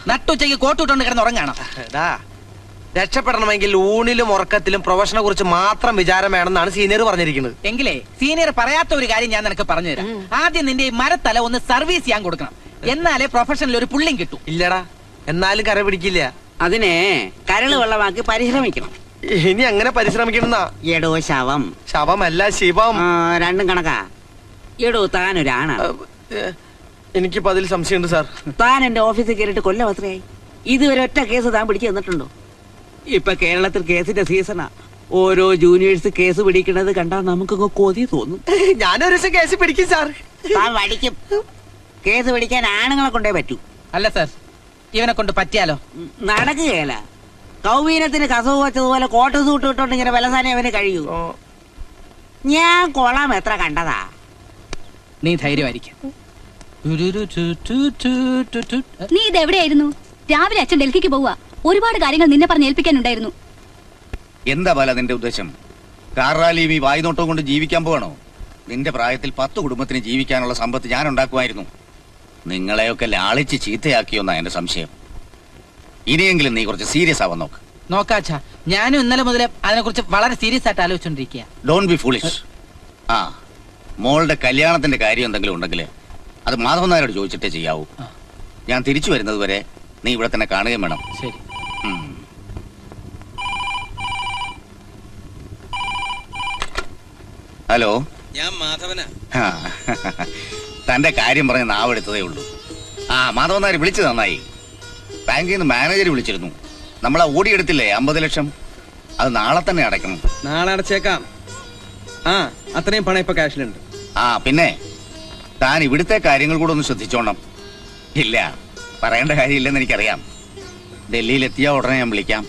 നട്ടുച്ചയ്ക്ക് കോട്ടുവിട്ടോണ്ട് കിടന്ന് ഉറങ്ങാണോ? രക്ഷപ്പെടണമെങ്കിൽ ഊണിലും ഉറക്കത്തിലും പ്രൊഫഷനെ കുറിച്ച് മാത്രം വിചാരം വേണമെന്നാണ് സീനിയർ പറഞ്ഞിരിക്കുന്നത്. എങ്കിലേ സീനിയർ പറയാത്ത ഒരു കാര്യം ഞാൻ നിനക്ക് പറഞ്ഞുതരാം. ആദ്യം നിന്റെ ഈ മരത്തല ഒന്ന് സർവീസ് ചെയ്യാൻ കൊടുക്കണം. എന്നാലേ പ്രൊഫഷനിൽ ഒരു പുള്ളിയും കിട്ടും. ഇല്ലടാ, എന്നാലും കര പിടിക്കില്ല. അതിനെ കരള് വെള്ളമാക്കി പരിശ്രമിക്കണം. ഇനി അങ്ങനെ പരിശ്രമിക്കണമെന്നാ. എടോ ശവം. ശവമല്ല, ശിവം. രണ്ടും കണക്കാ. എടോ താനൊരാണ്. എനിക്കിപ്പോ അതിൽ സംശയമുണ്ട് സാർ. താൻ എന്റെ ഓഫീസിൽ കയറിയിട്ട് കൊല്ലം എത്രയായി? ഇതുവരെ ഒറ്റ കേസ് താൻ പിടിച്ചു തന്നിട്ടുണ്ടോ? ഇപ്പൊ കേരളത്തിൽ കേസിന്റെ സീസണാ. ഓരോ ജൂനിയേഴ്സ് കേസ് പിടിക്കുന്നത് കണ്ടാൽ നമുക്ക് കൊതി തോന്നും. ഞാനൊരു ദിവസം കേസ് പിടിക്കും സാർ. താൻ പഠിക്കും. കേസ് പിടിക്കാൻ ആണുങ്ങളെ കൊണ്ടേ പറ്റൂ. അല്ല സാർ, ഇവനെ കൊണ്ട് പറ്റിയാലോ? നടക്കുകയല്ല. കൗവീനത്തിന് കസവ് വെച്ചതുപോലെ കോട്ട് സൂട്ട് ഇട്ടോണ്ട് ഇങ്ങനെ വിലസാനെ അവന് കഴിയൂ. ഞാൻ കൊള്ളാം എത്ര കണ്ടതാ. നീ ധൈര്യമായിരിക്കും. നീ ഇതെവിടെയായിരുന്നു? രാവിലെ അച്ഛൻ ഡൽഹിക്ക് പോവാ. ഒരുപാട് കാര്യങ്ങൾ നിന്നെ പറഞ്ഞ് ഏൽപ്പിക്കാനുണ്ടായിരുന്നു. എന്താ ബാല നിന്റെ ഉദ്ദേശം? കാർ റാലിയും ഈ വായ്നോട്ടവും കൊണ്ട് ജീവിക്കാൻ പോവാണോ? നിന്റെ പ്രായത്തിൽ 10 കുടുംബത്തിന് ജീവിക്കാനുള്ള സമ്പത്ത് ഞാൻ ഉണ്ടാക്കുമായിരുന്നു. നിങ്ങളെയൊക്കെ ലാളിച്ച് ചീത്തയാക്കിയോന്നാ എന്റെ സംശയം. ഇനിയെങ്കിലും നീ കുറച്ച് സീരിയസ് ആവാൻ നോക്ക്. നോക്കാച്ചാ, ഞാനും ഇന്നലെ മുതലേ അതിനെക്കുറിച്ച് വളരെ സീരിയസ് ആയിട്ട് ആലോചിച്ചോണ്ടിരിക്കുക. Don't be foolish. ആ, മോളുടെ കല്യാണത്തിന്റെ കാര്യം എന്തെങ്കിലും ഉണ്ടെങ്കിൽ അത് മാധവൻ നായരോട് ചോദിച്ചിട്ടേ ചെയ്യാവൂ. ഞാൻ തിരിച്ചു വരുന്നത് വരെ നീ ഇവിടെ തന്നെ കാണുകയും വേണം. ശരി. ഹലോ, ഞാൻ മാധവനാ. തന്റെ കാര്യം പറഞ്ഞ് നാവെടുത്തതേ ഉള്ളൂ. മാധവൻ നായർ വിളിച്ചു നന്നായി. ബാങ്കിൽ നിന്ന് മാനേജർ വിളിച്ചിരുന്നു. നമ്മളാ ഓടിയെടുത്തില്ലേ 50 ലക്ഷം, അത് നാളെ തന്നെ അടയ്ക്കണം. നാളെ അടച്ചേക്കാം. അത്രയും പണം ഇപ്പൊ ക്യാഷിലുണ്ട്. പിന്നെ താൻ ഇവിടുത്തെ കാര്യങ്ങൾ കൂടെ ഒന്ന് ശ്രദ്ധിച്ചോണം. ഇല്ല, പറയേണ്ട കാര്യമില്ലെന്ന് എനിക്കറിയാം. ഡൽഹിയിൽ എത്തിയാ ഉടനെ ഞാൻ വിളിക്കാം.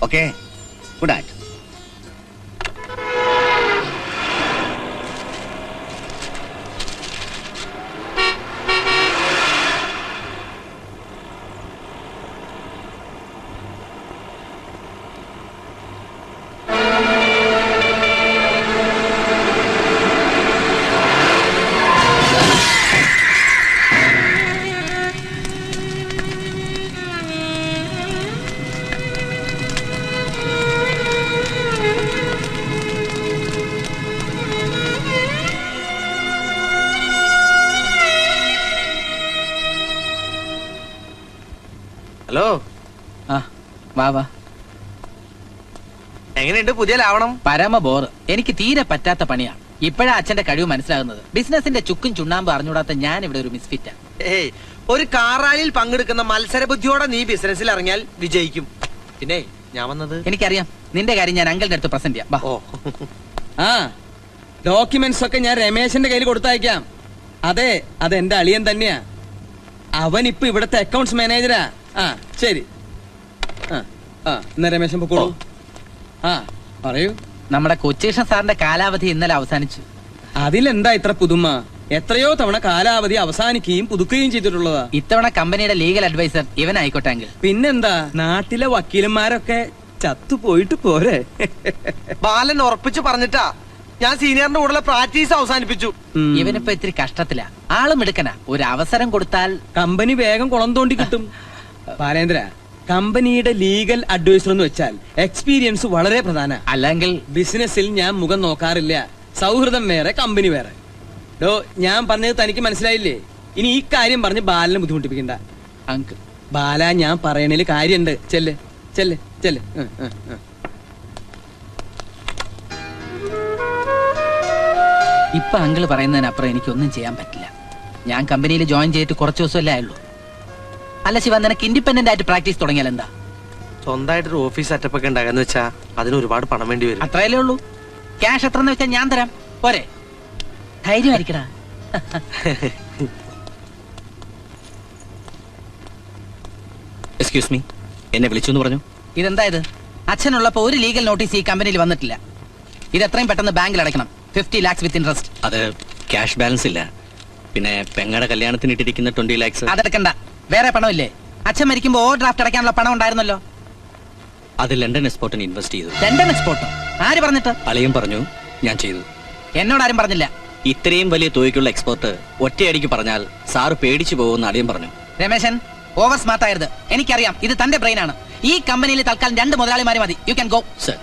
Okay, good night. ഹലോ. വാ. എങ്ങനെയുണ്ട് പുതിയ ലാവണം? പരമ ബോർ. എനിക്ക് തീരെ പറ്റാത്ത പണിയാ. ഇപ്പോഴാ അച്ഛന്റെ കഴിവ് മനസ്സിലാകുന്നത്. ബിസിനസിന്റെ ചുക്കും ചുണ്ണാമ്പ് അറിഞ്ഞൂടാത്ത ഞാൻ ഇവിടെ ഒരു മിസ്ഫിറ്റാ. ഒരു കാറാലിൽ പങ്കെടുക്കുന്ന മത്സര ബുദ്ധിയോടെ നീ ബിസിനസ്സിൽ ഇറങ്ങിയാൽ വിജയിക്കും. പിന്നെ ഞാൻ വന്നത്, എനിക്കറിയാം നിന്റെ കാര്യം ഞാൻ അങ്കിളിന്റെ അടുത്ത് പ്രസന്റ് ചെയ്യാം. ഡോക്യുമെന്റ്സ് ഒക്കെ ഞാൻ രമേശന്റെ കയ്യിൽ കൊടുത്തയക്കാം. അതെ, അതെന്റെ അളിയൻ തന്നെയാ. അവൻ ഇപ്പൊ ഇവിടത്തെ അക്കൗണ്ട്സ് മാനേജരാ. ശരി. എന്നാ രമേശൻ പൊക്കോളൂ. പറയൂ. നമ്മുടെ കൊച്ചേഷൻ സാറിന്റെ കാലാവധി ഇന്നലെ അവസാനിച്ചു. അതിലെന്താ ഇത്ര പുതുമ? എത്രയോ തവണ കാലാവധി അവസാനിക്കുകയും പുതുക്കുകയും ചെയ്തിട്ടുള്ളതാ. ഇത്തവണ കമ്പനിയുടെ ലീഗൽ അഡ്വൈസർ ഇവനായിക്കോട്ടെങ്കിൽ. പിന്നെന്താ, നാട്ടിലെ വക്കീലന്മാരൊക്കെ ചത്തുപോയിട്ട് പോരെ. ബാലൻ ഉറപ്പിച്ചു പറഞ്ഞിട്ടാ ഞാൻ സീനിയറിന്റെ കൂടെ പ്രാക്ടീസ് അവസാനിപ്പിച്ചു. ഇവനിപ്പോ ഇത്തിരി കഷ്ടത്തിലാ. ആളും എടുക്കനാ. ഒരു അവസരം കൊടുത്താൽ കമ്പനി വേഗം കുളം തോണ്ടി കിട്ടും. ബാലേന്ദ്ര, കമ്പനിയുടെ ലീഗൽ അഡ്വൈസർ എന്ന് വെച്ചാൽ എക്സ്പീരിയൻസ് വളരെ പ്രധാന. അല്ലെങ്കിൽ ബിസിനസ്സിൽ ഞാൻ മുഖം നോക്കാറില്ല. സൗഹൃദം വേറെ, കമ്പനി വേറെ. ഞാൻ പറഞ്ഞത് തനിക്ക് മനസ്സിലായില്ലേ? ഇനി ഈ കാര്യം പറഞ്ഞ് ബാലനെ ബുദ്ധിമുട്ടിപ്പിക്കണ്ട. അങ്കിൾ, ബാല, ഞാൻ പറയണേല് കാര്യണ്ട്. ചെല്ല് ചെല്ല് ചെല്ല്. ഇപ്പൊ അങ്കിള് പറയുന്നതിനപ്പുറം എനിക്കൊന്നും ചെയ്യാൻ പറ്റില്ല. ഞാൻ കമ്പനിയിൽ ജോയിൻ ചെയ്തിട്ട് കുറച്ച് ദിവസമല്ലേ ആയുള്ളൂ. അല്ല ശിവ, നിനക്ക് ഇൻഡിപെൻഡന്റ് ആയിട്ട് പ്രാക്ടീസ് തുടങ്ങിയാൽ എന്താ? സ്വന്തമായിട്ടൊരു ഓഫീസ് സെറ്റപ്പ് ഒക്കെ ഉണ്ടാകാന്ന് വെച്ചാ അതിന് ഒരുപാട് പണം വേണ്ടി വരും. അത്രയല്ലേ ഉള്ളൂ. ക്യാഷ് എത്രന്ന് വെച്ചാൽ ഞാൻ തരാം. പോരെ? ധൈര്യമായിരിക്കടാ. എക്സ്ക്യൂസ് മീ, എന്നെ വിളിച്ചു എന്ന് പറഞ്ഞു. ഇതെന്താ ഇത്? അച്ഛനുള്ളപ്പോ ഒരു ലീഗൽ നോട്ടീസ് ഈ കമ്പനിയിൽ വന്നിട്ടില്ല. ഇത് എത്രയും പെട്ടെന്ന് ബാങ്കിൽ അടയ്ക്കണം. 50 lakhs വിത്ത് ഇൻട്രസ്റ്റ്. അത് ക്യാഷ് ബാലൻസ് ഇല്ല. പിന്നെ പെങ്ങടെ കല്യാണത്തിന് ഇട്ടിരിക്കുന്ന 20 lakhs. അതെടുക്കണ്ട. വേറെ പണമില്ലേ? അച്ഛൻ മരിക്കുമ്പോ ഓവർ ഡ്രാഫ്റ്റ് അടയ്ക്കാനുള്ള പണം ഉണ്ടായിരുന്നല്ലോ. അത് ലണ്ടൻ എക്സ്പോർട്ടിന് ഇൻവെസ്റ്റ് ചെയ്തു. ലണ്ടൻ എക്സ്പോർട്ടോ? ആര് പറഞ്ഞിട്ട്? അളിയും പറഞ്ഞു, ഞാൻ ചെയ്തു. എന്നോട് ആരും പറഞ്ഞില്ല. ഇത്രയും വലിയ തുകയ്ക്കുള്ള എക്സ്പോർട്ട് ഒറ്റയടിക്ക് പറഞ്ഞാൽ സാറ് പേടിച്ചു പോകുമെന്ന് അളിയൻ പറഞ്ഞു. രമേശൻ ഓവർ സ്മാർട്ട് ആയത് എനിക്കറിയാം. ഇത് തന്റെ ബ്രെയിൻ ആണ്. ഈ കമ്പനിയിൽ തൽക്കാലം 2 മുതലാളിമാരെ മതി. You can go. സർ,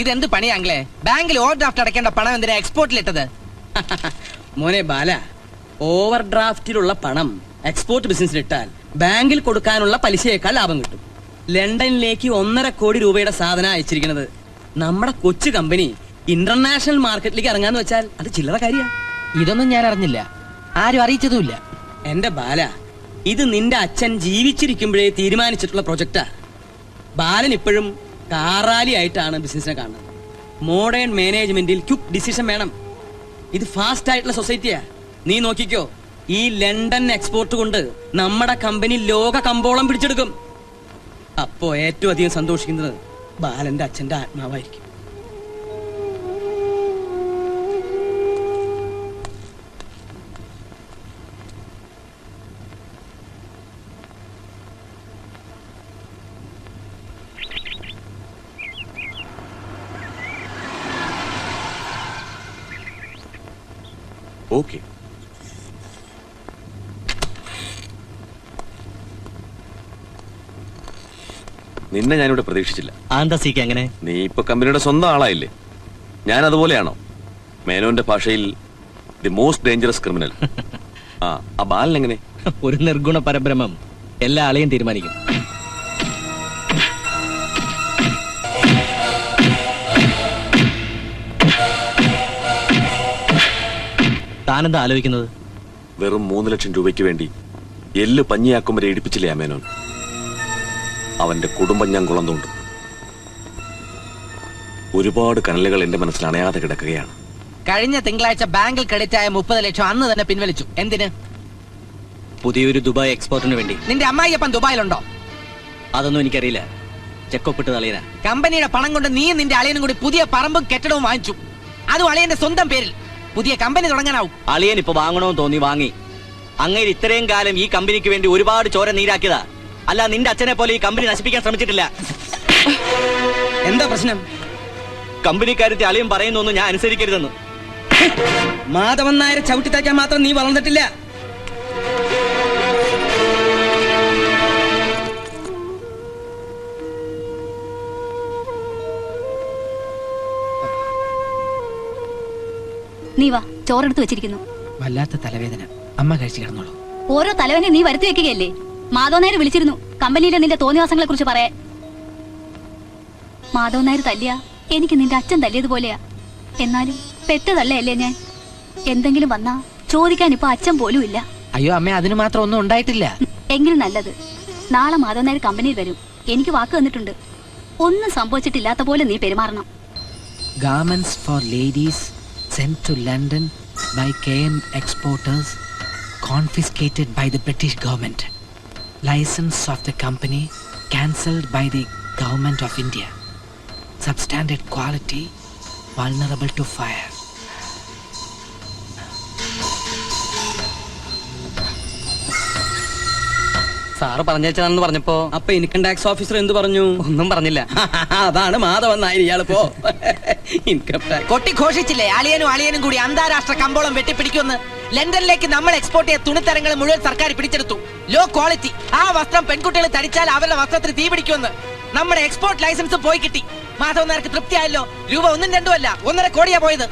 ഇതെന്ത് പണിയാങ്ങളെ? ബാങ്കിൽ ഓവർ ഡ്രാഫ്റ്റ് അടയ്ക്കേണ്ട പണം എന്തിനാ എക്സ്പോർട്ടിലിട്ടത്? മോനെ ബാല, ഓവർ ഡ്രാഫ്റ്റിലുള്ള പണം എക്സ്പോർട്ട് ബിസിനസ്സിലിട്ടാൽ ബാങ്കിൽ കൊടുക്കാനുള്ള പലിശയേക്കാൾ ലാഭം കിട്ടും. ലണ്ടനിലേക്ക് 1.5 കോടി രൂപയുടെ സാധനം അയച്ചിരിക്കുന്നത്. നമ്മുടെ കൊച്ചു കമ്പനി ഇന്റർനാഷണൽ മാർക്കറ്റിലേക്ക് ഇറങ്ങാന്ന് വെച്ചാൽ അത് ചില്ലറ കാര്യ. ഇതൊന്നും ഞാൻ അറിഞ്ഞില്ല, ആരും അറിയിച്ചതുമില്ല. എന്റെ ബാല, ഇത് നിന്റെ അച്ഛൻ ജീവിച്ചിരിക്കുമ്പോഴേ തീരുമാനിച്ചിട്ടുള്ള പ്രൊജക്റ്റാ. ബാലൻ ഇപ്പോഴും കാറാലി ആയിട്ടാണ് ബിസിനസിനെ കാണുന്നത്. മോഡേൺ മാനേജ്മെന്റിൽ ക്വിക്ക് ഡിസിഷൻ വേണം. ഇത് ഫാസ്റ്റ് ആയിട്ടുള്ള സൊസൈറ്റിയാ. നീ നോക്കിക്കോ, ഈ ലണ്ടൻ എക്സ്പോർട്ട് കൊണ്ട് നമ്മുടെ കമ്പനി ലോക കമ്പോളം പിടിച്ചെടുക്കും. അപ്പോ ഏറ്റവും അധികം സന്തോഷിക്കുന്നത് ബാലന്റെ അച്ഛന്റെ ആത്മാവായിരിക്കും. ഓക്കെ, നിന്നെ ഞാനിവിടെ പ്രതീക്ഷിച്ചില്ല. ആന്താ സീക്ക് അങ്ങനെ? നീ ഇപ്പൊ കമ്പനിയുടെ സ്വന്തം ആളായില്ലേ? ഞാൻ അതുപോലെയാണോ? മേനോന്റെ ഭാഷയിൽ ദി മോസ്റ്റ് ഡേഞ്ചറസ് ക്രിമിനൽ. ആ ബാലൻ എങ്ങനെ? ഒരു നിർഗുണ പരബ്രഹ്മം എല്ലാ ആളെയും തീരുമാനിക്കും. താനെന്താ ആലോചിക്കുന്നത്? വെറും 3 ലക്ഷം രൂപയ്ക്ക് വേണ്ടി എല്ല് പഞ്ഞിയാക്കും വരെ ഇടിപ്പിച്ചില്ലേ ആ മേനോൻ? അവന്റെ കുടുംബം ഞാൻ കുളം തോണ്ടും. ഒരുപാട് കനലുകൾ എന്റെ മനസ്സിൽ അണയാതെ കിടക്കുകയാണ്. കഴിഞ്ഞ തിങ്കളാഴ്ച ബാങ്കിൽ ക്രെഡിറ്റ് ആയ 30 ലക്ഷം അന്ന് തന്നെ പിൻവലിച്ചു. എന്തിന്? പുതിയൊരു ദുബായ് എക്സ്പോർട്ടിന് വേണ്ടി. നിന്റെ അമ്മായിയപ്പൻ ദുബായിലുണ്ടോ? അതൊന്നും എനിക്കറിയില്ല. ചെക്കൊപ്പിട്ട് തളയന. കമ്പനിയുടെ പണം കൊണ്ട് നീ നിന്റെ അളിയനും കൂടി പുതിയ പറമ്പും കെട്ടിടവും വാങ്ങിച്ചു. അതും അളിയന്റെ സ്വന്തം പേരിൽ. പുതിയ കമ്പനി തുടങ്ങാനാവും. അളിയൻ ഇപ്പൊ വാങ്ങണമെന്ന് തോന്നി വാങ്ങി. അങ്ങേര് ഇത്രയും കാലം ഈ കമ്പനിക്ക് വേണ്ടി ഒരുപാട് ചോര നീരാക്കിയതാ. അല്ല, നിന്റെ അച്ഛനെ പോലെ ഈ കമ്പനി നശിപ്പിക്കാൻ ശ്രമിച്ചിട്ടില്ല. എന്താ പ്രശ്നം? കമ്പനിക്കാരത്തെ അളിയൻ പറയുന്നൊന്നും ഞാൻ അനുസരിക്കരുതെന്ന്. മാധവൻ നായരെ ചവിട്ടിത്താക്കാൻ മാത്രം നീ വളർന്നിട്ടില്ല. നീ വാ, ചോറെടുത്ത് വെച്ചിരിക്കുന്നു. വല്ലാത്ത തലവേദന. അമ്മ കഴിച്ചു കിടന്നോളൂ. ഓരോ തലവനെ നീ വരുത്തി വെക്കുകയല്ലേ? മാധവൻ നായർ വിളിച്ചിരുന്നു കമ്പനിയിലെ നിന്റെ തോന്നിവാസങ്ങളെ കുറിച്ച് പറയാൻ. മാധവൻ നായർ തല്ലിയ എനിക്ക് നിന്റെ അച്ഛൻ തല്ലിയതുപോലെയാ. എന്നാലും പെട്ടതല്ലേ ഞാൻ. എന്തെങ്കിലും വന്നാ ചോദിക്കാൻ ഇപ്പൊ അച്ഛൻ പോലും ഇല്ല. അയ്യോ അമ്മ, അതിന് മാത്രം ഒന്നും ഉണ്ടായിട്ടില്ല. എങ്കിലും നല്ലത്. നാളെ മാധവൻ നായർ കമ്പനിയിൽ വരും. എനിക്ക് വാക്ക് തന്നിട്ടുണ്ട്. ഒന്നും സംഭവിച്ചിട്ടില്ലാത്ത പോലെ നീ പെരുമാറണം. Garments for ladies sent to London by KM exporters confiscated by the British government. License of the company cancelled by the government of India. Substandard quality vulnerable to fire. Sir പറഞ്ഞേച്ചാന്ന് പറഞ്ഞപ്പോ അപ്പൊ ഇൻകം ടാക്സ് ഓഫീസർ എന്ത് പറഞ്ഞു? ഒന്നും പറഞ്ഞില്ല. അതാണ് Madhavan Nair ഇയാളിപ്പോ income tax കൊട്ടിഘോഷിച്ചില്ലേ അളിയനും കൂടി അന്താരാഷ്ട്ര കമ്പോളം വെട്ടിപ്പിടിക്കുമെന്ന്. ലണ്ടനിലേക്ക് നമ്മൾ എക്സ്പോർട്ട് ചെയ്ത തുണിത്തരങ്ങൾ മുഴുവൻ സർക്കാർ പിടിച്ചെടുത്തു. Low quality. ആ വസ്ത്രം പെൺകുട്ടികൾ ധരിച്ചാൽ അവരുടെ വസ്ത്രത്തിന് തീ പിടിക്കുമെന്ന്. നമ്മുടെ എക്സ്പോർട്ട് ലൈസൻസ് പോയി കിട്ടി. മാധവൻ നായർക്ക് തൃപ്തിയായല്ലോ. രൂപ 1 2 അല്ല 1.5 കോടിയാ പോയത്.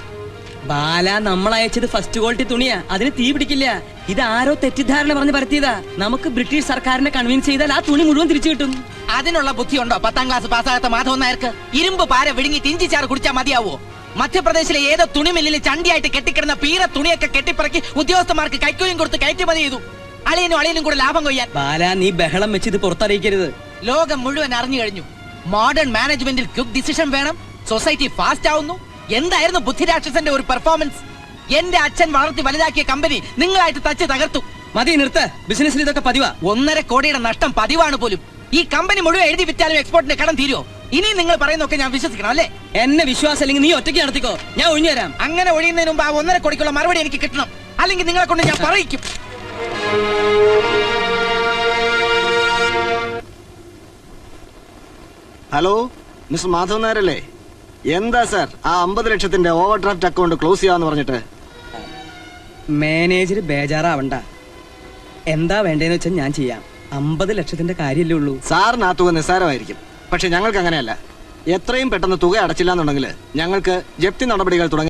ബാല, നമ്മൾ അയച്ചത് ഫസ്റ്റ് ക്വാളിറ്റി തുണിയാ. അതിന് തീ പിടിക്കില്ല. ഇത് ആരോ തെറ്റിദ്ധാരണ പറഞ്ഞ് പരത്തിയതാ. നമുക്ക് ബ്രിട്ടീഷ് സർക്കാരിനെ കൺവിൻസ് ചെയ്താൽ ആ തുണി മുഴുവൻ തിരിച്ചു കിട്ടും. അതിനുള്ള ബുദ്ധിയുണ്ടോ 10ാം ക്ലാസ് പാസ്സാകാത്ത മാധവൻ നായർക്ക്? ഇരുമ്പ് പാര വിഴുങ്ങി തിഞ്ചിച്ചാറ് കുടിച്ചാൽ മതിയാവോ? മധ്യപ്രദേശിലെ ഏതോ തുണിമില്ലിൽ ചണ്ടിയായിട്ട് കെട്ടിക്കിടന്ന പീറ തുണിയൊക്കെ കെട്ടിപ്പറക്കി ഉദ്യോഗസ്ഥന്മാർക്ക് കൈക്കൂലിയും കൊടുത്ത് കയറ്റുമതി ചെയ്തു. അളിയനും കൂടെ ലാഭം കൊയ്യാൻ. ബാല, നീ ബഹളം വെച്ച് ഇത് പുറത്തറിയിക്കരുത്. ലോകം മുഴുവൻ അറിഞ്ഞു കഴിഞ്ഞു. മോഡേൺ മാനേജ്മെന്റിൽ ക്വിക്ക് ഡിസിഷൻ വേണം. സൊസൈറ്റി ഫാസ്റ്റ് ആവുന്നു. എന്തായിരുന്നു ബുദ്ധിരാക്ഷസന്റെ ഒരു പെർഫോമൻസ്? എന്റെ അച്ഛൻ വളർത്തി വലുതാക്കിയ കമ്പനി നിങ്ങളായിട്ട് തച്ച് തകർത്തു. മതി, നിർത്ത്. ബിസിനസ്സിൽ ഇതൊക്കെ പതിവാ. 1.5 കോടിയുടെ നഷ്ടം പതിവാണ് പോലും. ഈ കമ്പനി മുഴുവൻ എഴുതി വിറ്റാലും എക്സ്പോർട്ടിന്റെ കടം തീരുമോ? ഇനി നിങ്ങൾ പറയുന്നൊക്കെ ഞാൻ വിശ്വസിക്കണം അല്ലേ? എന്നെ വിശ്വാസം അല്ലെങ്കിൽ നീ ഒറ്റയ്ക്ക് നടത്തിക്കോ, ഞാൻ ഒഴിഞ്ഞു തരാം. അങ്ങനെ ഒഴിയുന്നതിന് മുമ്പ് ആ 1.5 കോടിക്കുള്ള മറുപടി എനിക്ക് കിട്ടണം. അല്ലെങ്കിൽ നിങ്ങളെ കൊണ്ട് ഞാൻ പറയിക്കും. ഹലോ, മിസ്റ്റർ മാധവൻ നായരല്ലേ? എന്താ സാർ ആ 50 ലക്ഷത്തിന്റെ ഓവർ ഡ്രാഫ്റ്റ് അക്കൗണ്ട് ക്ലോസ് ചെയ്യാന്ന് പറഞ്ഞിട്ട്? മാനേജർ ബേജാറാവണ്ട. എന്താ വേണ്ടതെന്ന് വെച്ചാൽ ഞാൻ ചെയ്യാം. 50 ലക്ഷത്തിന്റെ കാര്യമല്ലേ ഉള്ളൂ. സാറിന് ആ തുക നിസ്സാരമായിരിക്കും, പക്ഷെ ഞങ്ങൾക്ക് അങ്ങനെയല്ല. എത്രയും പെട്ടെന്ന് തുക അടച്ചില്ല എന്നുണ്ടെങ്കിൽ ഞങ്ങൾക്ക് ജപ്തി നടപടികൾ തുടങ്ങി